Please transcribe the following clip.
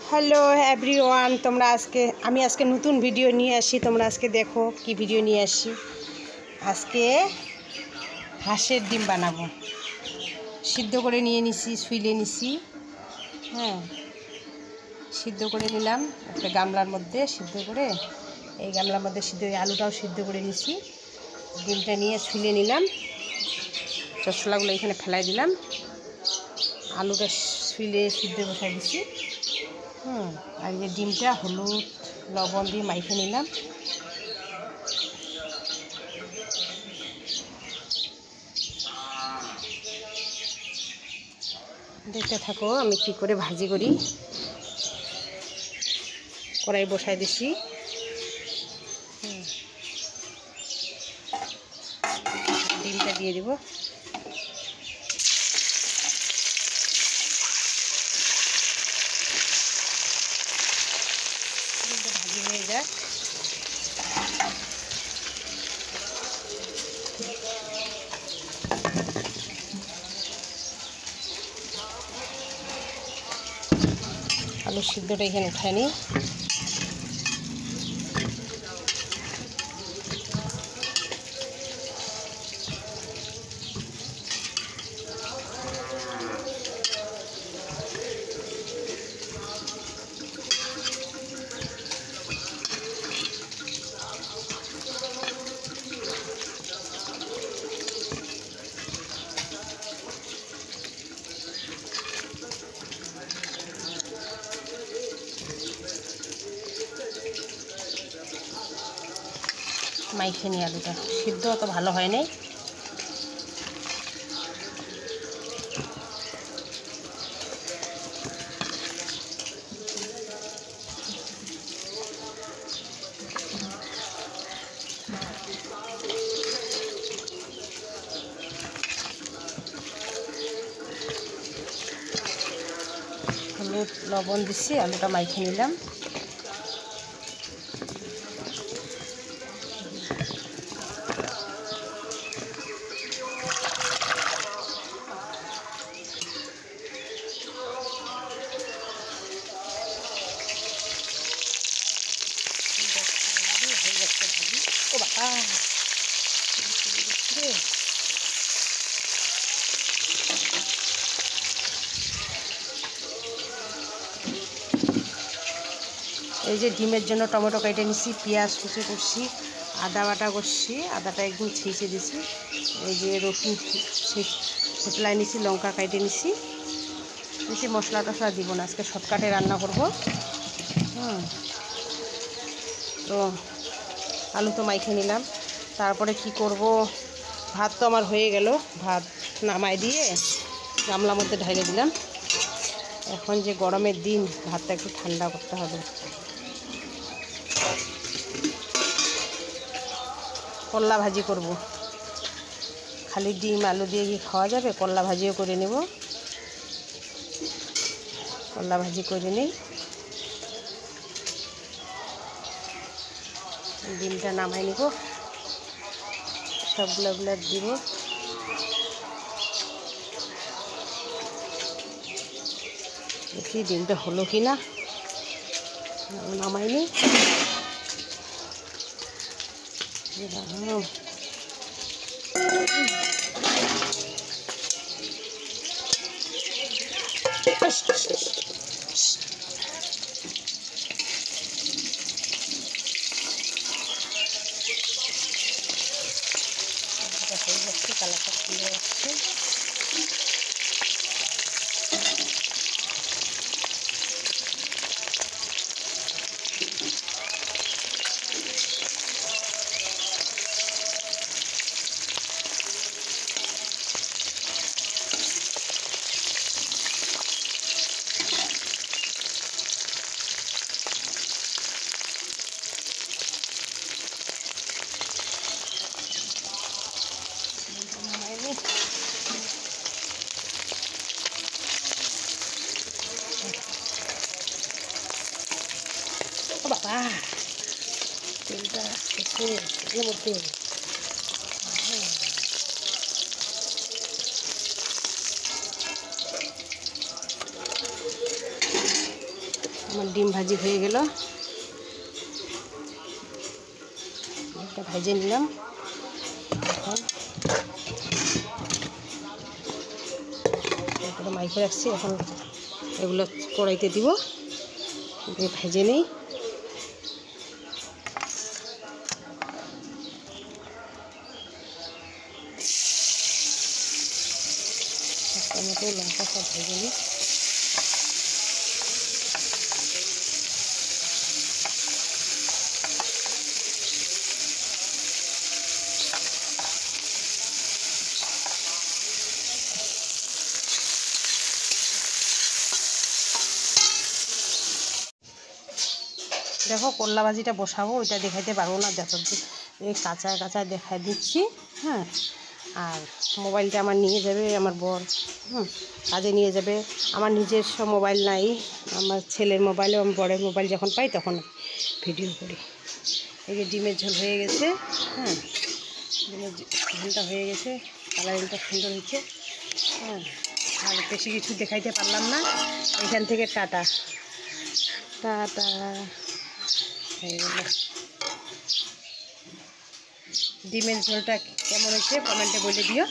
Hello everyone, তোমরা আমি আজকে নতুন ভিডিও নিয়ে আসি। তোমরা আজকে দেখো কি ভিডিও নিয়ে আসি। আজকে হাঁসের ডিম বানাবো। সিদ্ধ করে নিয়ে নিছি, শুইলে নিছি। হ্যাঁ, সিদ্ধ করে নিলাম একটা গামলার মধ্যে। সিদ্ধ করে এই গামলার মধ্যে আলুটাও সিদ্ধ করে নিছি। ডিমটা নিয়ে শুইলে নিলাম। চশলাগুলো এখানে ফেলাই দিলাম। আলুটা শুইলে সিদ্ধ বসাই দিছি। আর এই যে ডিমটা হলুদ লবণ দিয়ে মাইখে নিলাম। দেখতে থাকো আমি কি করে ভাজি করি। কড়াই বসাই দিছি। ডিমটা দিয়ে দিব। ডিমটা ভাজি হয়ে যাক। আলু সিদ্ধটা এখানে উঠাই নিই। মাইখে নিই। আলুটা সিদ্ধ অত ভালো হয় নাই। হলুদ লবণ দিচ্ছি, আলুটা মাইখে নিলাম। ও বাবা, এই যে ডিমের জন্য টমেটো কেটে নিছি, পেঁয়াজ কুচি করছি, আদা বাটা করছি, আদাটা একদম ছেঁচে দিছি। এই যে রসুন ছেঁচলাই নিছি, লঙ্কা কেটে নিছি। বেশি মশলা টশলা দিব না, আজকে শর্টকাটে রান্না করব। তো আলু তো মাইখে নিলাম। তারপরে কি করব, ভাত তো আমার হয়ে গেল। ভাত নামাই দিয়ে গামলার মধ্যে ঢেলে দিলাম। এখন যে গরমের দিন, ভাতটা একটু ঠান্ডা করতে হবে। করলা ভাজি করব। খালি ডিম আলু দিয়ে কি খাওয়া যাবে? করলা ভাজিও করে নেব। করলা ভাজি করে নিই। ডিমটা নামাই নিব, সবগুলো দিব। দেখি ডিমটা হলো কি না। নামাই নিই। হয়ে যাচ্ছে, কালারটা সুন্দর আসছে। ও বাবা, তেলটা এর মধ্যে আমার ডিম ভাজি হয়ে গেল, একটা ভেজে নিলাম। এখন এগুলো মাইকে রাখছি, এখন এগুলো কড়াইতে দিব, দিয়ে ভেজে নিই। টমেটো লঙ্কা সব ভেজে নিই। দেখো করলা ভাজিটা বসাবো, ওইটা দেখাইতে পারবো না, যতদিন এই কাঁচা কাঁচা দেখাই দিচ্ছি। হ্যাঁ, আর মোবাইলটা আমার নিয়ে যাবে আমার বর, কাজে নিয়ে যাবে। আমার নিজস্ব মোবাইল নাই, আমার ছেলের মোবাইলেও আমি বরের মোবাইল যখন পাই তখন ভিডিও করি। এই যে ডিমের ঝোল হয়ে গেছে। হ্যাঁ, ডিমের ঝোলটা হয়ে গেছে, কালারিংটা সুন্দর হয়েছে। হ্যাঁ, আর বেশি কিছু দেখাইতে পারলাম না। এখান থেকে টাটা টাটা হয়ে গেল। ডিমের ঝোলটা কেমন হয়েছে কমেন্টে বলে দিও।